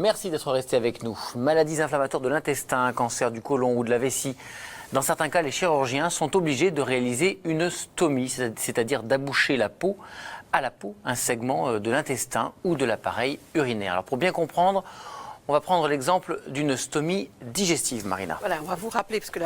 merci d'être resté avec nous. Maladies inflammatoires de l'intestin, cancer du côlon ou de la vessie. Dans certains cas, les chirurgiens sont obligés de réaliser une stomie, c'est-à-dire d'aboucher à la peau un segment de l'intestin ou de l'appareil urinaire. Alors pour bien comprendre, on va prendre l'exemple d'une stomie digestive, Marina. Voilà, on va vous rappeler, parce que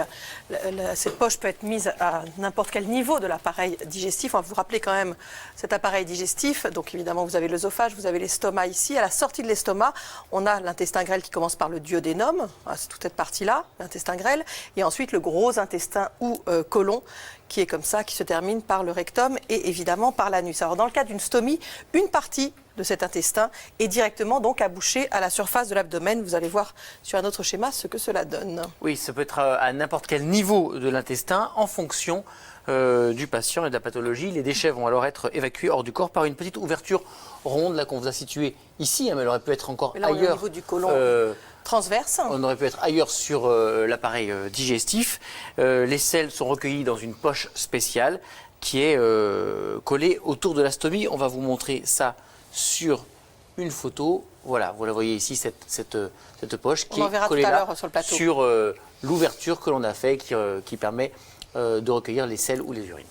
cette poche peut être mise à n'importe quel niveau de l'appareil digestif. On va vous rappeler quand même cet appareil digestif. Donc évidemment, vous avez l'œsophage, vous avez l'estomac ici. À la sortie de l'estomac, on a l'intestin grêle qui commence par le duodénum. C'est toute cette partie-là, l'intestin grêle. Et ensuite, le gros intestin ou côlon, qui est comme ça, qui se termine par le rectum et évidemment par l'anus. Alors dans le cas d'une stomie, une partie de cet intestin est directement donc abouchée à la surface de l'abdomen. Vous allez voir sur un autre schéma ce que cela donne. Oui, ça peut être à n'importe quel niveau de l'intestin en fonction du patient et de la pathologie. Les déchets vont alors être évacués hors du corps par une petite ouverture ronde là qu'on vous a située ici, hein, mais elle aurait pu être encore là, ailleurs. Au niveau du côlon transverse. On aurait pu être ailleurs sur l'appareil digestif. Les selles sont recueillies dans une poche spéciale qui est collée autour de la stomie. On va vous montrer ça sur une photo. Voilà, vous la voyez ici, cette poche qui est collée là sur l'ouverture que l'on a fait qui permet de recueillir les selles ou les urines.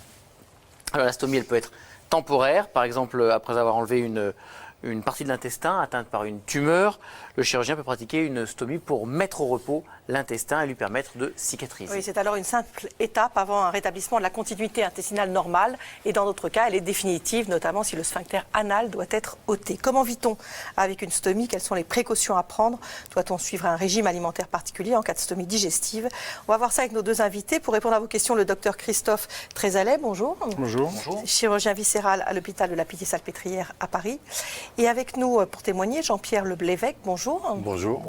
Alors la stomie, elle peut être temporaire, par exemple après avoir enlevé une partie de l'intestin atteinte par une tumeur, le chirurgien peut pratiquer une stomie pour mettre au repos l'intestin et lui permettre de cicatriser. Oui, c'est alors une simple étape avant un rétablissement de la continuité intestinale normale. Et dans d'autres cas, elle est définitive, notamment si le sphincter anal doit être ôté. Comment vit-on avec une stomie? Quelles sont les précautions à prendre? Doit-on suivre un régime alimentaire particulier en cas de stomie digestive? On va voir ça avec nos deux invités. Pour répondre à vos questions, le docteur Christophe Trézalet, bonjour. Bonjour. Chirurgien viscéral à l'hôpital de la Pitié-Salpêtrière à Paris. Et avec nous, pour témoigner, Jean-Pierre Leblévec, bonjour. Bonjour.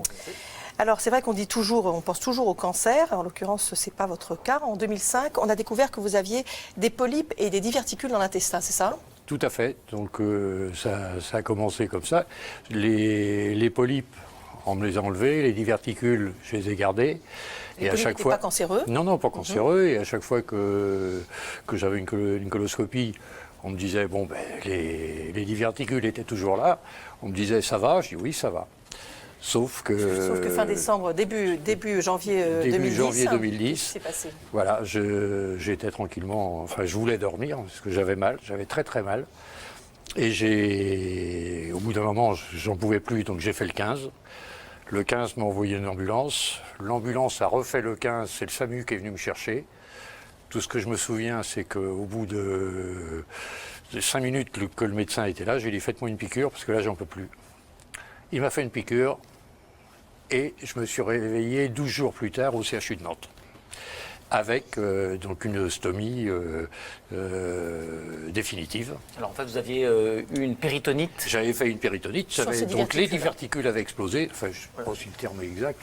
Alors c'est vrai qu'on dit toujours, on pense toujours au cancer, en l'occurrence ce n'est pas votre cas. En 2005, on a découvert que vous aviez des polypes et des diverticules dans l'intestin, c'est ça? Tout à fait, donc ça a commencé comme ça. Les polypes, on me les a enlevés, les diverticules, je les ai gardés. Les polypes n'étaient pas cancéreux? Non, pas cancéreux, et à chaque fois que j'avais une coloscopie, on me disait, bon, les diverticules étaient toujours là. On me disait, ça va? Je dis, oui, ça va. Sauf que fin décembre, début janvier 2010, c'est passé. Voilà, j'étais tranquillement, enfin je voulais dormir parce que j'avais mal, j'avais très très mal. Et au bout d'un moment, j'en pouvais plus, donc j'ai fait le 15. Le 15 m'a envoyé une ambulance. L'ambulance a refait le 15, c'est le SAMU qui est venu me chercher. Tout ce que je me souviens, c'est qu'au bout de 5 minutes que le médecin était là, j'ai dit faites-moi une piqûre parce que là j'en peux plus. Il m'a fait une piqûre et je me suis réveillé 12 jours plus tard au CHU de Nantes avec donc une stomie définitive. Alors en fait, vous aviez eu une péritonite. J'avais fait une péritonite, donc les diverticules avaient explosé. Enfin, je ne sais pas si le terme est exact.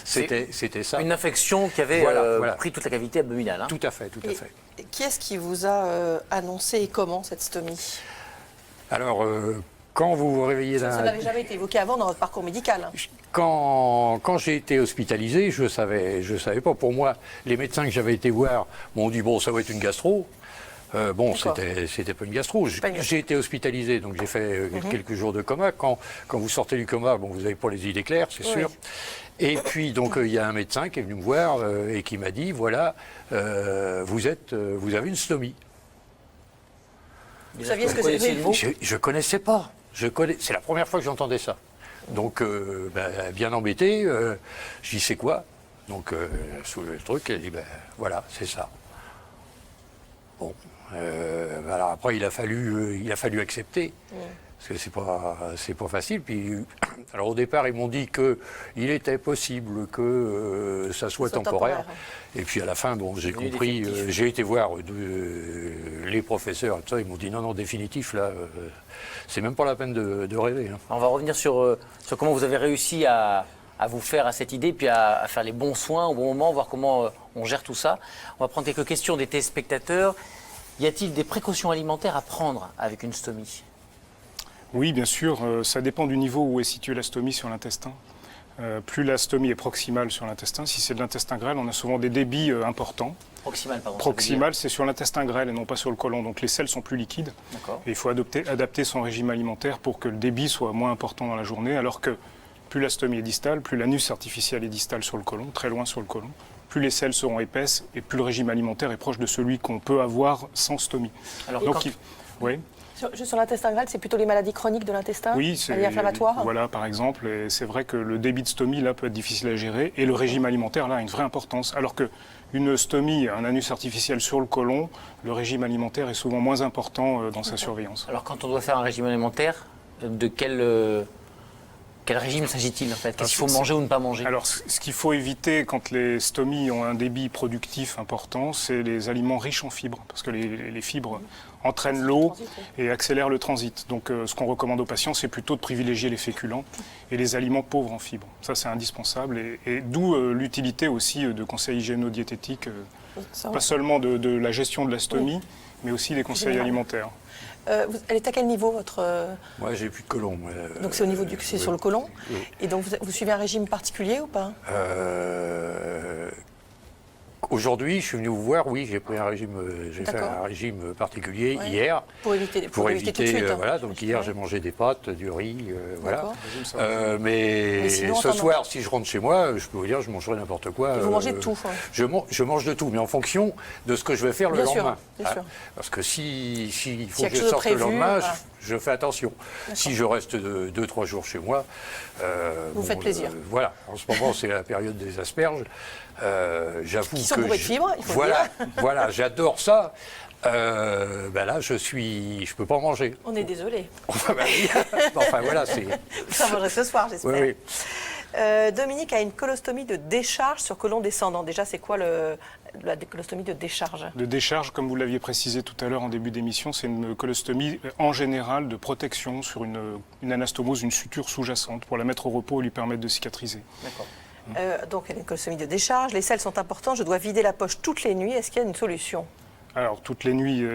C'était ça. Une infection qui avait pris toute la cavité abdominale. Hein. Tout à fait, tout à fait. Et qui est-ce qui vous a annoncé et comment cette stomie? Alors, quand vous vous réveillez d'un... Ça n'avait jamais été évoqué avant dans votre parcours médical. Quand j'ai été hospitalisé, je savais pas. Pour moi, les médecins que j'avais été voir m'ont dit bon, ça va être une gastro. C'était pas une gastro. J'ai été hospitalisé, donc j'ai fait quelques jours de coma. Quand vous sortez du coma, bon, vous n'avez pas les idées claires, c'est sûr. Et puis donc il y a un médecin qui est venu me voir et qui m'a dit voilà, vous avez une stomie. Vous saviez ce que c'était? Je connaissais pas. C'est la première fois que j'entendais ça. Donc, bien embêté, je dis c'est quoi? Donc, sous le truc, elle dit voilà, c'est ça. Bon, alors après il a fallu accepter. Parce que c'est pas facile. Puis, alors au départ, ils m'ont dit qu'il était possible que ça soit temporaire. Et puis à la fin, bon, j'ai compris, j'ai été voir les professeurs, et tout ça, ils m'ont dit non, définitif, là, c'est même pas la peine de rêver. Hein. On va revenir sur comment vous avez réussi à vous faire à cette idée, puis à faire les bons soins au bon moment, voir comment on gère tout ça. On va prendre quelques questions des téléspectateurs. Y a-t-il des précautions alimentaires à prendre avec une stomie ? Oui, bien sûr, ça dépend du niveau où est située la stomie sur l'intestin. Plus la stomie est proximale sur l'intestin, si c'est de l'intestin grêle, on a souvent des débits importants. Proximal, pardon. Proximal, c'est sur l'intestin grêle et non pas sur le côlon. Donc les selles sont plus liquides. D'accord. Et il faut adapter son régime alimentaire pour que le débit soit moins important dans la journée, alors que plus la stomie est distale, plus l'anus artificiel est distal sur le côlon, très loin sur le côlon, plus les selles seront épaisses et plus le régime alimentaire est proche de celui qu'on peut avoir sans stomie. Alors, Donc, oui. Juste sur l'intestin grêle, c'est plutôt les maladies chroniques de l'intestin, Oui, maladies inflammatoires. Voilà, par exemple. Et c'est vrai que le débit de stomie, là, peut être difficile à gérer. Et le régime alimentaire, là, a une vraie importance. Alors qu'une stomie, un anus artificiel sur le côlon, le régime alimentaire est souvent moins important dans sa surveillance. Alors, quand on doit faire un régime alimentaire, de quel régime s'agit-il en fait? Qu'est-ce qu'il faut manger ou ne pas manger? Alors, ce qu'il faut éviter quand les stomies ont un débit productif important, c'est les aliments riches en fibres, parce que les fibres entraînent l'eau et accélèrent le transit. Donc, ce qu'on recommande aux patients, c'est plutôt de privilégier les féculents et les aliments pauvres en fibres. Ça, c'est indispensable, et d'où l'utilité aussi de conseils hygiéno-diététiques, pas seulement de la gestion de la stomie, mais aussi des conseils alimentaires. Elle est à quel niveau votre Moi, j'ai plus de côlon. Donc c'est au niveau c'est sur le côlon. Oui. Et donc vous suivez un régime particulier ou pas? Aujourd'hui, je suis venu vous voir, oui, j'ai pris un régime, j'ai fait un régime particulier hier. Pour éviter tout de suite. Voilà, donc hier Ouais. j'ai mangé des pâtes, du riz, voilà. Mais Mais sinon, ce soir, si je rentre chez moi, je peux vous dire, je mangerai n'importe quoi. Et vous mangez de tout, hein. Je mange de tout, mais en fonction de ce que je vais faire le Bien sûr, lendemain. bien sûr. Parce que si il faut y a que quelque je chose de sorte le prévu, lendemain, voilà. je fais attention. Si je reste 2-3 jours chez moi, Vous faites plaisir. Voilà, en ce moment c'est la période des asperges. J'avoue Qui sont que bourrés de fibres, il faut voilà, le voilà, j'adore ça. Ben là, je peux pas en manger. On est désolé. Enfin, voilà, c'est. Vous en mangerez ce soir, j'espère. Oui, oui. Dominique a une colostomie de décharge sur côlon descendant. Déjà, c'est quoi la colostomie de décharge? De décharge, comme vous l'aviez précisé tout à l'heure en début d'émission, c'est une colostomie en général de protection sur une anastomose, une suture sous-jacente, pour la mettre au repos et lui permettre de cicatriser. D'accord. Donc, elle a une colostomie de décharge. Les selles sont importantes. Je dois vider la poche toutes les nuits. Est-ce qu'il y a une solution? Alors, toutes les nuits,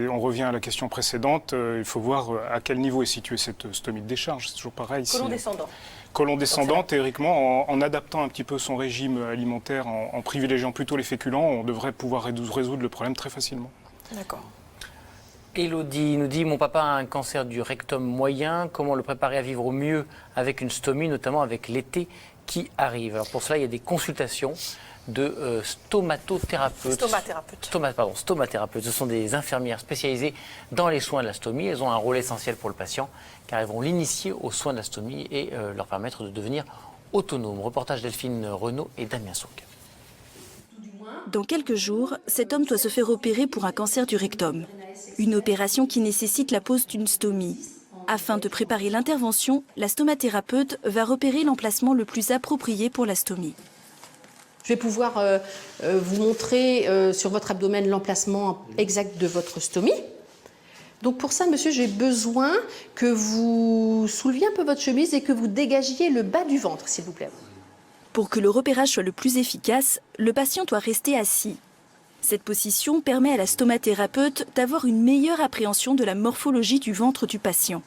on revient à la question précédente, il faut voir à quel niveau est située cette stomie de décharge. C'est toujours pareil. Côlon descendant. Côlon descendant, théoriquement, en adaptant un petit peu son régime alimentaire, en privilégiant plutôt les féculents, on devrait pouvoir résoudre le problème très facilement. D'accord. Élodie nous dit, mon papa a un cancer du rectum moyen, comment le préparer à vivre au mieux avec une stomie, notamment avec l'été qui arrive? Alors pour cela, il y a des consultations de stomatothérapeutes. Stomathérapeutes. Ce sont des infirmières spécialisées dans les soins de la stomie. Elles ont un rôle essentiel pour le patient car elles vont l'initier aux soins de la stomie et leur permettre de devenir autonome. Reportage Delphine Renaud et Damien Souk. Dans quelques jours, cet homme doit se faire opérer pour un cancer du rectum. Une opération qui nécessite la pose d'une stomie. Afin de préparer l'intervention, la stomathérapeute va repérer l'emplacement le plus approprié pour la stomie. Je vais pouvoir vous montrer sur votre abdomen l'emplacement exact de votre stomie. Donc pour ça, monsieur, j'ai besoin que vous souleviez un peu votre chemise et que vous dégagiez le bas du ventre, s'il vous plaît. Pour que le repérage soit le plus efficace, le patient doit rester assis. Cette position permet à la stomathérapeute d'avoir une meilleure appréhension de la morphologie du ventre du patient.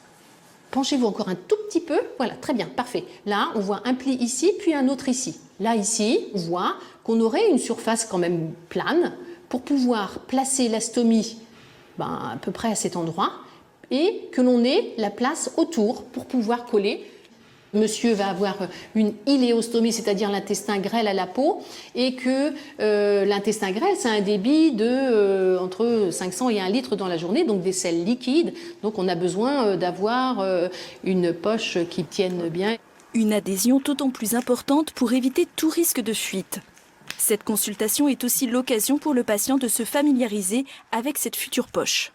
Penchez-vous encore un tout petit peu. Voilà, très bien, parfait. Là, on voit un pli ici, puis un autre ici. Là, ici, on voit qu'on aurait une surface quand même plane pour pouvoir placer la stomie à peu près à cet endroit et que l'on ait la place autour pour pouvoir coller. Monsieur va avoir une iléostomie, c'est-à-dire l'intestin grêle à la peau, et que l'intestin grêle, c'est un débit de entre 500 et 1 litre dans la journée, donc des selles liquides. Donc on a besoin d'avoir une poche qui tienne bien. Une adhésion d'autant plus importante pour éviter tout risque de fuite. Cette consultation est aussi l'occasion pour le patient de se familiariser avec cette future poche.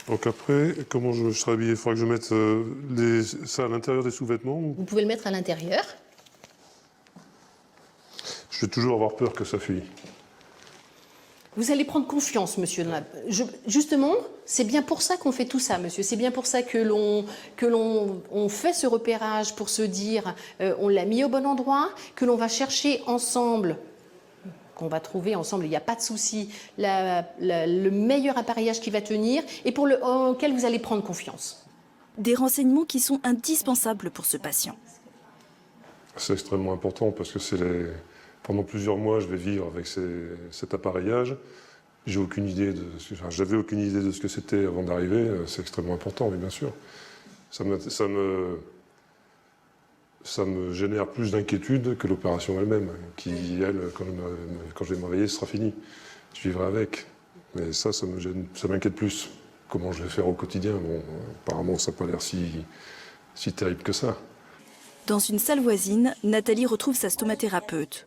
Donc après, comment je serai habillé? Il faudra que je mette ça à l'intérieur des sous-vêtements ou... Vous pouvez le mettre à l'intérieur. Je vais toujours avoir peur que ça fuit. Vous allez prendre confiance, monsieur. Justement, c'est bien pour ça qu'on fait tout ça, monsieur. C'est bien pour ça que l'on fait ce repérage pour se dire on l'a mis au bon endroit, que l'on va chercher ensemble, qu'on va trouver ensemble, il n'y a pas de souci, le meilleur appareillage qui va tenir et auquel vous allez prendre confiance. Des renseignements qui sont indispensables pour ce patient. C'est extrêmement important parce que c'est pendant plusieurs mois, je vais vivre avec cet appareillage. J'avais aucune idée de ce que c'était avant d'arriver. C'est extrêmement important, oui, bien sûr. Ça me génère plus d'inquiétude que l'opération elle-même, qui, elle, quand je vais me réveiller, ce sera fini. Je vivrai avec. Mais ça m'inquiète plus. Comment je vais faire au quotidien? Bon, apparemment, ça n'a pas l'air si terrible que ça. Dans une salle voisine, Nathalie retrouve sa stomathérapeute.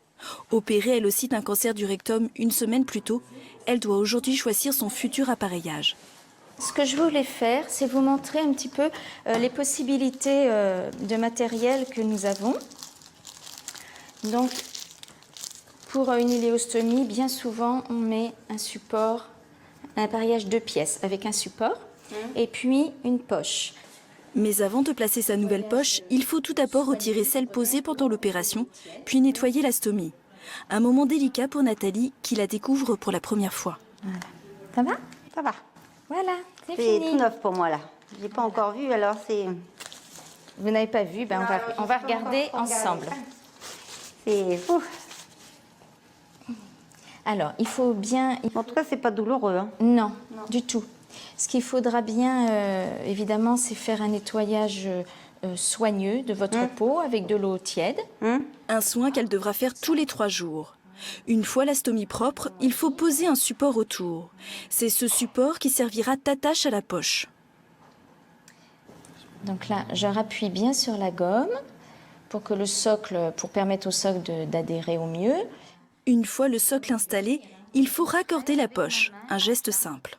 Opérée elle aussi d'un cancer du rectum une semaine plus tôt, elle doit aujourd'hui choisir son futur appareillage. Ce que je voulais faire, c'est vous montrer un petit peu les possibilités de matériel que nous avons. Donc, pour une iléostomie, bien souvent, on met un support, un appareillage 2 pièces avec un support et puis une poche. Mais avant de placer sa nouvelle poche, il faut tout d'abord retirer celle posée pendant l'opération, puis nettoyer la stomie. Un moment délicat pour Nathalie, qui la découvre pour la première fois. Voilà. Ça va? Ça va. Voilà, c'est C'est fini. tout neuf pour moi là. Je n'ai pas encore vu, alors c'est... Vous n'avez pas vu? Ben, on va regarder ensemble. C'est... Ouf. Alors, il faut bien... En tout cas, c'est pas douloureux. Hein. Non, du tout. Ce qu'il faudra bien, évidemment, c'est faire un nettoyage soigneux de votre peau avec de l'eau tiède. Un soin qu'elle devra faire tous les 3 jours. Une fois la stomie propre, il faut poser un support autour. C'est ce support qui servira d'attache à la poche. Donc là, je rappuie bien sur la gomme pour permettre au socle d'adhérer au mieux. Une fois le socle installé, il faut raccorder la poche, un geste simple.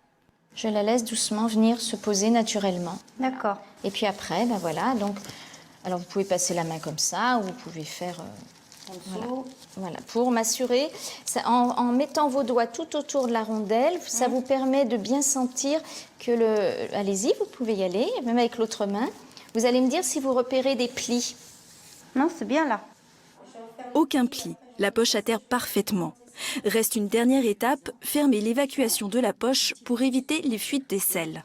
Je la laisse doucement venir se poser naturellement. D'accord. Et puis après, ben voilà, donc, alors vous pouvez passer la main comme ça, ou vous pouvez faire... Voilà, pour m'assurer, en mettant vos doigts tout autour de la rondelle, ça vous permet de bien sentir que Allez-y, vous pouvez y aller, même avec l'autre main. Vous allez me dire si vous repérez des plis. Non, c'est bien là. Aucun pli, la poche adhère parfaitement. Reste une dernière étape, fermer l'évacuation de la poche pour éviter les fuites des selles.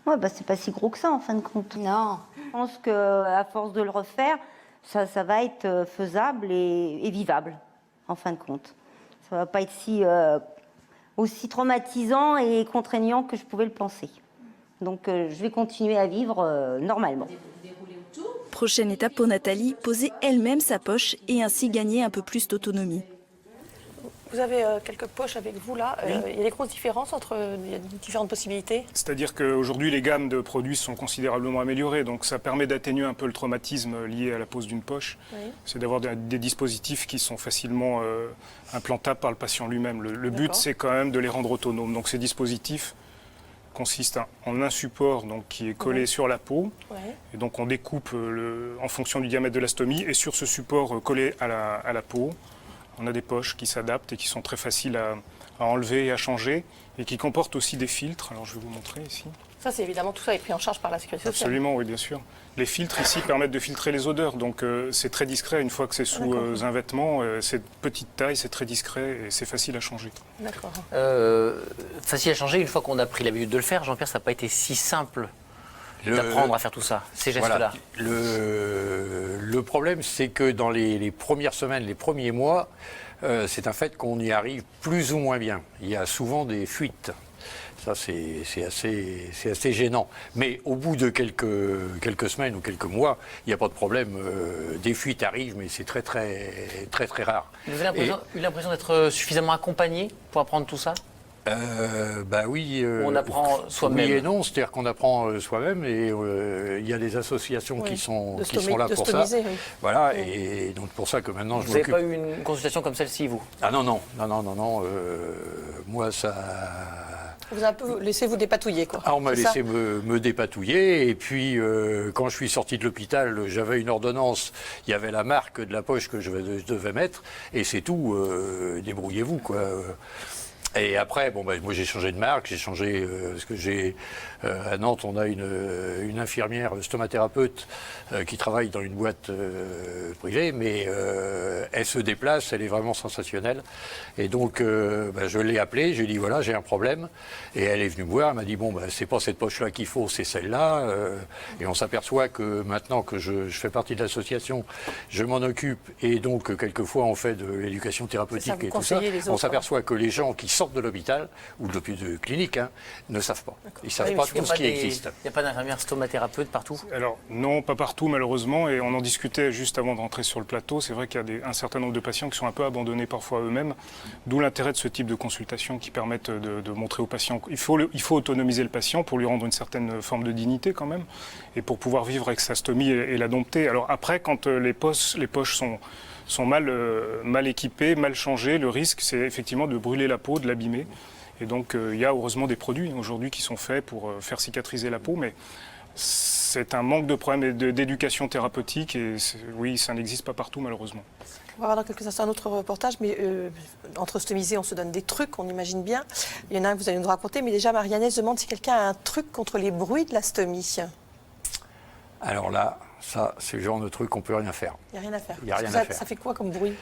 Ouais, bah c'est pas si gros que ça en fin de compte. Non. Je pense qu'à force de le refaire, ça va être faisable et vivable en fin de compte. Ça va pas être aussi traumatisant et contraignant que je pouvais le penser. Donc je vais continuer à vivre normalement. Prochaine étape pour Nathalie, poser elle-même sa poche et ainsi gagner un peu plus d'autonomie. Vous avez quelques poches avec vous là. Oui. Il y a des grosses différences entre il y a différentes possibilités. C'est-à-dire qu'aujourd'hui, les gammes de produits sont considérablement améliorées, donc ça permet d'atténuer un peu le traumatisme lié à la pose d'une poche. Oui. C'est d'avoir des dispositifs qui sont facilement implantables par le patient lui-même. Le but, D'accord. c'est quand même de les rendre autonomes. Donc ces dispositifs consistent en un support donc, qui est collé sur la peau, Ouais. et donc on découpe en fonction du diamètre de la stomie, et sur ce support collé à la peau, on a des poches qui s'adaptent et qui sont très faciles à enlever et à changer, et qui comportent aussi des filtres. Alors je vais vous montrer ici. Ça, c'est évidemment tout ça est pris en charge par la sécurité sociale. Absolument, oui, bien sûr. Les filtres ici permettent de filtrer les odeurs, donc c'est très discret une fois que c'est sous un vêtement. C'est de petite taille, c'est très discret et c'est facile à changer. D'accord. Facile à changer une fois qu'on a pris l'habitude de le faire. Jean-Pierre, ça n'a pas été si simple d'apprendre à faire tout ça, ces gestes-là. Voilà. Le problème, c'est que dans les premières semaines, les premiers mois, c'est un fait qu'on y arrive plus ou moins bien. Il y a souvent des fuites. Ça, c'est assez gênant. Mais au bout de quelques semaines ou quelques mois, il n'y a pas de problème. Des fuites arrivent, mais c'est très rare. Vous avez eu l'impression d'être suffisamment accompagné pour apprendre tout ça? Bah oui. On apprend soi-même. Oui et non, c'est-à-dire qu'on apprend soi-même et il y a des associations qui sont là pour ça. Oui. Voilà, et donc pour ça que maintenant je Vous n'avez m'occupe. pas eu une consultation comme celle-ci, vous? Ah non. Moi, ça. Vous avez un peu laissé vous dépatouiller, quoi. Ah, on m'a C'est ça laissé me dépatouiller, et puis quand je suis sorti de l'hôpital, j'avais une ordonnance, il y avait la marque de la poche que je devais mettre, et c'est tout, débrouillez-vous, quoi. Et après, bon, moi j'ai changé de marque, j'ai changé, parce que à Nantes, on a une infirmière stomathérapeute qui travaille dans une boîte privée, mais elle se déplace, elle est vraiment sensationnelle. Et donc, je l'ai appelée, je lui ai dit, voilà, j'ai un problème. Et elle est venue me voir, elle m'a dit, bon, c'est pas cette poche-là qu'il faut, c'est celle-là. Et on s'aperçoit que maintenant que je fais partie de l'association, je m'en occupe, et donc quelquefois on fait de l'éducation thérapeutique et tout ça. On s'aperçoit que les gens qui sortent de l'hôpital ou de clinique ne savent pas. Ils ne savent pas tout ce qui existe. Il n'y a pas d'infirmière stomathérapeute partout? Alors non, pas partout malheureusement, et on en discutait juste avant de rentrer sur le plateau. C'est vrai qu'il y a un certain nombre de patients qui sont un peu abandonnés parfois eux-mêmes, d'où l'intérêt de ce type de consultation qui permettent de montrer au patient. Il faut autonomiser le patient pour lui rendre une certaine forme de dignité quand même, et pour pouvoir vivre avec sa stomie et la dompter. Alors après, quand les poches sont mal équipées, mal changées, le risque c'est effectivement de brûler la peau, de l'abîmer. Et donc il y a heureusement des produits aujourd'hui qui sont faits pour faire cicatriser la peau, mais c'est un manque de problème d'éducation thérapeutique, et oui, ça n'existe pas partout malheureusement. On va voir dans quelques instants un autre reportage, mais entre stomisés, on se donne des trucs, on imagine bien. Il y en a un que vous allez nous raconter, mais déjà Marianne se demande si quelqu'un a un truc contre les bruits de la stomie. Alors là, ça, c'est le genre de truc qu'on ne peut rien faire. Il n'y a rien à faire. Il n'y a rien à faire. Ça fait quoi comme bruit?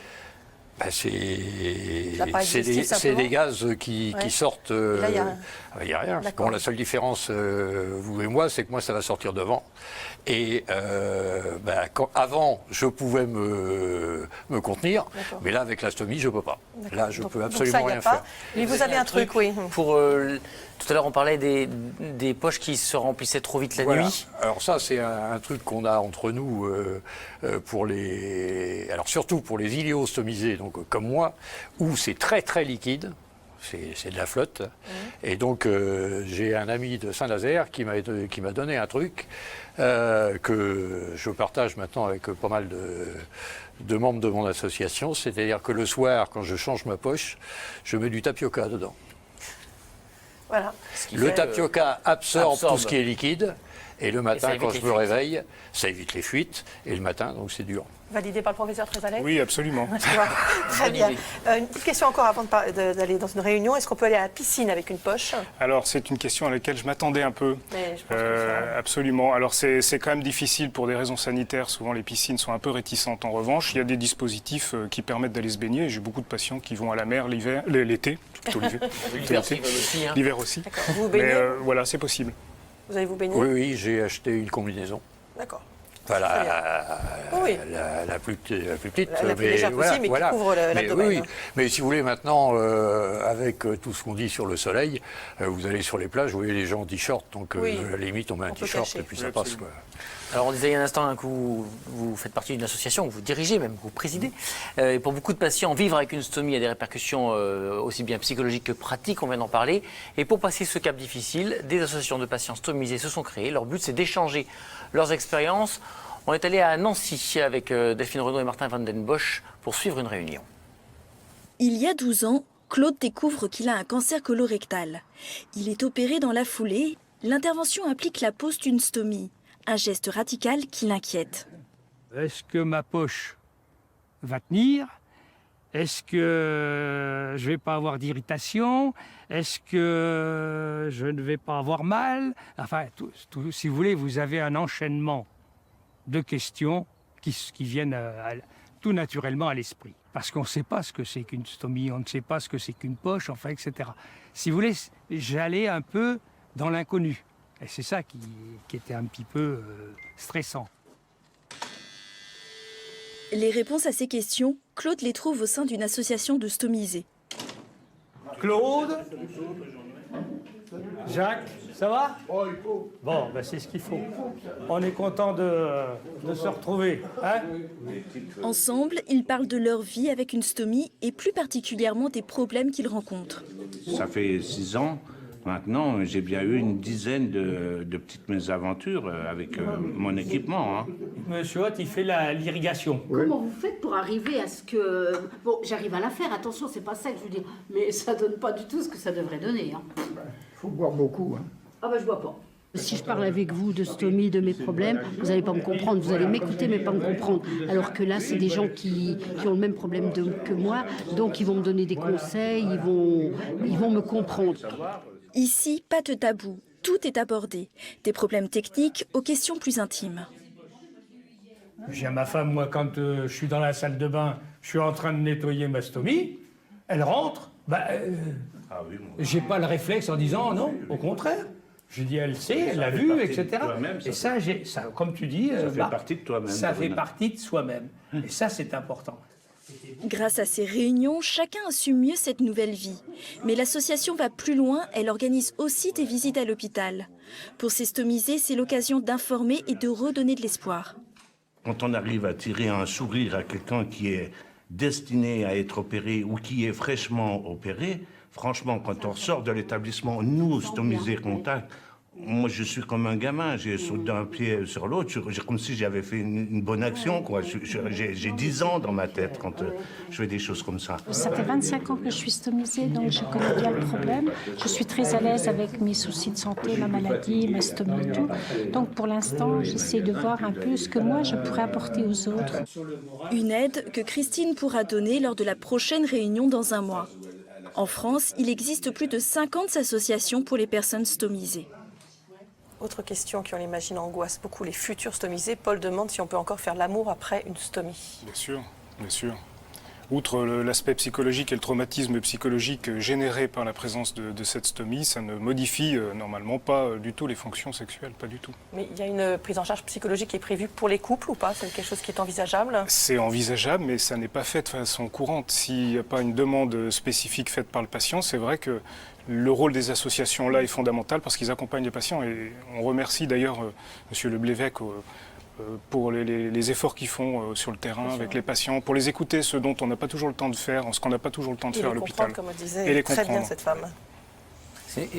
C'est des gaz qui sortent. Là, il n'y a rien. Bon, la seule différence, vous et moi, c'est que moi, ça va sortir devant. Et avant, je pouvais me contenir, mais là, avec la stomie, je ne peux pas. Là, je ne peux absolument rien faire. Mais vous avez un truc, oui. Pour, tout à l'heure, on parlait des poches qui se remplissaient trop vite la nuit. Alors ça, c'est un truc qu'on a entre nous alors surtout pour les iléostomisés, donc comme moi, où c'est très très liquide. C'est de la flotte. Et donc, j'ai un ami de Saint-Nazaire qui m'a donné un truc que je partage maintenant avec pas mal de membres de mon association. C'est-à-dire que le soir, quand je change ma poche, je mets du tapioca dedans. Voilà. Le tapioca absorbe tout ce qui est liquide. Et le matin, quand je me réveille, ça évite les fuites. Et le matin, donc c'est dur. Validé par le professeur Trézalec? Oui, absolument. Très bien. Une petite question encore avant d'aller dans une réunion. Est-ce qu'on peut aller à la piscine avec une poche? Alors, c'est une question à laquelle je m'attendais un peu. Mais je pense que absolument. Alors, c'est quand même difficile pour des raisons sanitaires. Souvent, les piscines sont un peu réticentes. En revanche, il y a des dispositifs qui permettent d'aller se baigner. J'ai beaucoup de patients qui vont à la mer l'été, plutôt l'hiver. L'hiver aussi. Vous vous baignez? Mais voilà, c'est possible. Vous allez vous baigner? Oui, j'ai acheté une combinaison. D'accord. Enfin, la plus petite. La plus légère possible, mais qui couvre l'abdomen. Oui, mais si vous voulez, maintenant, avec tout ce qu'on dit sur le soleil, vous allez sur les plages, vous voyez les gens en t-shirt, donc à la limite, on met un t-shirt et puis ça passe. Quoi. Alors on disait il y a un instant que vous faites partie d'une association, que vous dirigez même, que vous présidez. Et pour beaucoup de patients, vivre avec une stomie a des répercussions aussi bien psychologiques que pratiques, on vient d'en parler. Et pour passer ce cap difficile, des associations de patients stomisés se sont créées. Leur but, c'est d'échanger leurs expériences. On est allé à Nancy avec Delphine Renaud et Martin Van Den Bosch pour suivre une réunion. Il y a 12 ans, Claude découvre qu'il a un cancer colorectal. Il est opéré dans la foulée. L'intervention implique la pose d'une stomie. Un geste radical qui l'inquiète. Est-ce que ma poche va tenir? Est-ce que je ne vais pas avoir d'irritation? Est-ce que je ne vais pas avoir mal? Enfin, si vous voulez, vous avez un enchaînement de questions qui viennent tout naturellement à l'esprit. Parce qu'on ne sait pas ce que c'est qu'une stomie, on ne sait pas ce que c'est qu'une poche, enfin, etc. Si vous voulez, j'allais un peu dans l'inconnu. Et c'est ça qui était un petit peu stressant. Les réponses à ces questions, Claude les trouve au sein d'une association de stomisés. Claude? Jacques, ça va? Bon, c'est ce qu'il faut. On est content de se retrouver. Hein? Ensemble, ils parlent de leur vie avec une stomie et plus particulièrement des problèmes qu'ils rencontrent. Ça fait 6 ans. Maintenant, j'ai bien eu une dizaine de petites mésaventures avec mon équipement. Hein. Monsieur Hott, il fait l'irrigation. Comment vous faites pour arriver à ce que... Bon, j'arrive à la faire, attention, c'est pas ça que je veux dire. Mais ça donne pas du tout ce que ça devrait donner. Il faut boire beaucoup. Hein. Ah je bois pas. Si je parle avec vous de stomie, de mes problèmes, vous n'allez pas me comprendre. Vous allez m'écouter, mais pas me comprendre. Alors que là, c'est des gens qui ont le même problème que moi. Donc, ils vont me donner des conseils, ils vont me comprendre. Ici, pas de tabou. Tout est abordé. Des problèmes techniques aux questions plus intimes. J'ai à ma femme, moi, quand je suis dans la salle de bain, je suis en train de nettoyer ma stomie, elle rentre, j'ai pas le réflexe en disant non, au contraire. Je dis, elle sait, elle l'a vu, etc. Et ça, comme tu dis, ça fait partie de toi-même. Ça fait partie de soi-même. Et ça, c'est important. Grâce à ces réunions, chacun assume mieux cette nouvelle vie. Mais l'association va plus loin, elle organise aussi des visites à l'hôpital. Pour ces stomisés, c'est l'occasion d'informer et de redonner de l'espoir. Quand on arrive à tirer un sourire à quelqu'un qui est destiné à être opéré ou qui est fraîchement opéré, franchement, quand on sort de l'établissement, nous, stomisés contact, moi, je suis comme un gamin. J'ai sauté d'un pied sur l'autre, comme si j'avais fait une bonne action, quoi. J'ai 10 ans dans ma tête quand je fais des choses comme ça. Ça fait 25 ans que je suis stomisée, donc je connais bien le problème. Je suis très à l'aise avec mes soucis de santé, ma maladie, ma stomie et tout. Donc, pour l'instant, j'essaie de voir un peu ce que moi, je pourrais apporter aux autres. Une aide que Christine pourra donner lors de la prochaine réunion dans un mois. En France, il existe plus de 50 associations pour les personnes stomisées. Autre question qui, on l'imagine, angoisse beaucoup les futurs stomisés. Paul demande si on peut encore faire l'amour après une stomie. Bien sûr, bien sûr. Outre l'aspect psychologique et le traumatisme psychologique généré par la présence de cette stomie, ça ne modifie normalement pas du tout les fonctions sexuelles, pas du tout. Mais il y a une prise en charge psychologique qui est prévue pour les couples ou pas? C'est quelque chose qui est envisageable? C'est envisageable, mais ça n'est pas fait de façon courante. S'il n'y a pas une demande spécifique faite par le patient, c'est vrai que le rôle des associations là est fondamental parce qu'ils accompagnent les patients. Et on remercie d'ailleurs M. Le Blévec pour les efforts qu'ils font sur le terrain avec les patients, pour les écouter, ce dont on n'a pas toujours le temps de faire, ce qu'on n'a pas toujours le temps de faire à l'hôpital. Comme on disait très bien cette femme. C'est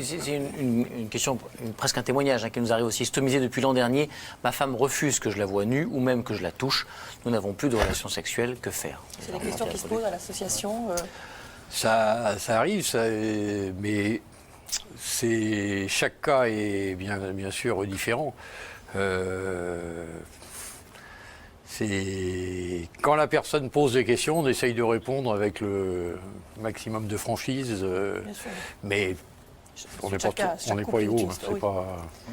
une question, presque un témoignage qui nous arrive aussi. Stomisée depuis l'an dernier, ma femme refuse que je la voie nue ou même que je la touche. Nous n'avons plus de relations sexuelles, que faire? C'est des questions qui se posent à l'association. Ça arrive, mais chaque cas est bien sûr différent. Quand la personne pose des questions, on essaye de répondre avec le maximum de franchise, mais on n'est pas égaux.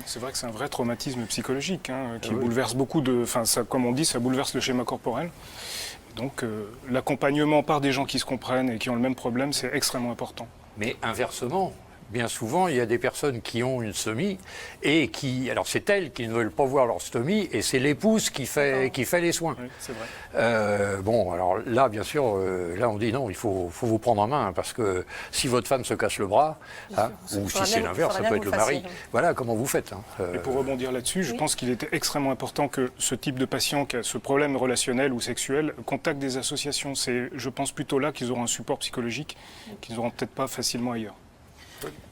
C'est vrai que c'est un vrai traumatisme psychologique qui bouleverse beaucoup de... Enfin, comme on dit, ça bouleverse le schéma corporel. Donc l'accompagnement par des gens qui se comprennent et qui ont le même problème, c'est extrêmement important. Mais inversement, bien souvent, il y a des personnes qui ont une stomie et qui... Alors c'est elles qui ne veulent pas voir leur stomie et c'est l'épouse qui fait les soins. Oui, c'est vrai. Bon, alors là, bien sûr, là on dit non, il faut vous prendre en main parce que si votre femme se casse le bras, ou si c'est l'inverse, ça peut être le mari. Voilà, comment vous faites. Et pour rebondir là-dessus, je pense qu'il était extrêmement important que ce type de patient qui a ce problème relationnel ou sexuel contacte des associations. C'est, je pense, plutôt là qu'ils auront un support psychologique qu'ils n'auront peut-être pas facilement ailleurs.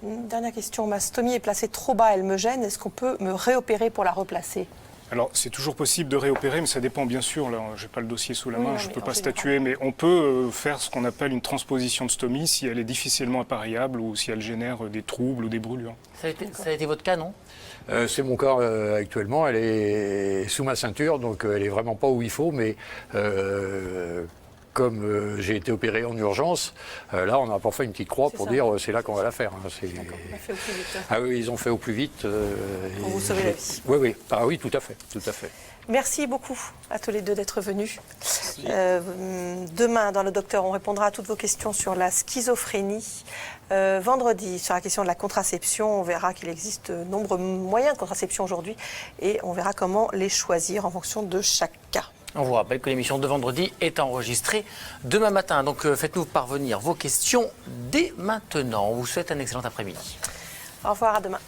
Une dernière question, ma stomie est placée trop bas, elle me gêne, est-ce qu'on peut me réopérer pour la replacer? Alors, c'est toujours possible de réopérer, mais ça dépend bien sûr. Là, je n'ai pas le dossier sous la main, je ne peux pas statuer, mais on peut faire ce qu'on appelle une transposition de stomie si elle est difficilement appariable ou si elle génère des troubles ou des brûlures. Ça a été votre cas, non? C'est mon cas actuellement, elle est sous ma ceinture, donc elle n'est vraiment pas où il faut, mais... Comme j'ai été opéré en urgence, là on a parfois une petite croix pour dire c'est là qu'on va la faire. On a fait au plus vite. Ah oui, ils ont fait au plus vite. Pour vous sauver la vie. Oui. Ah oui, tout à fait. Merci beaucoup à tous les deux d'être venus. Demain, dans le Docteur, on répondra à toutes vos questions sur la schizophrénie. Vendredi, sur la question de la contraception, on verra qu'il existe de nombreux moyens de contraception aujourd'hui et on verra comment les choisir en fonction de chaque cas. On vous rappelle que l'émission de vendredi est enregistrée demain matin. Donc faites-nous parvenir vos questions dès maintenant. On vous souhaite un excellent après-midi. Au revoir, à demain.